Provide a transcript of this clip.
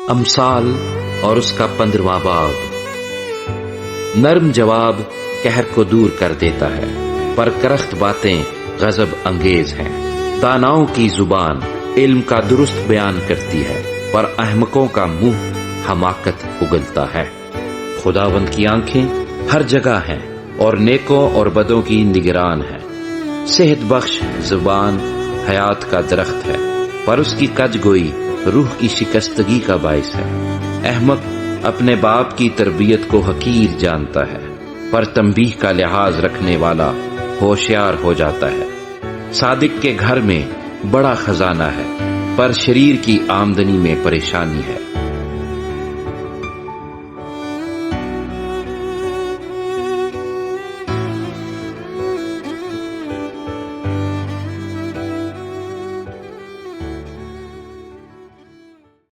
अमसाल और उसका 15वां बाब। नर्म जवाब कहर को दूर कर देता है, पर करख्त बातें गजब अंगेज हैं। दानाओं की जुबान इल्म का दुरुस्त बयान करती है, पर अहमकों का मुंह हमाकत उगलता है। खुदावंद की आंखें हर जगह हैं और नेकों और बदों की निगरान है। सेहत बख्श जुबान हयात का दरख्त है, पर उसकी कजगोई रूह की शिकस्तगी का बाइस है। अहमक अपने बाप की तरबियत को हकीर जानता है, पर तंबीह का लिहाज रखने वाला होशियार हो जाता है। सादिक के घर में बड़ा खजाना है, पर शरीर की आमदनी में परेशानी है।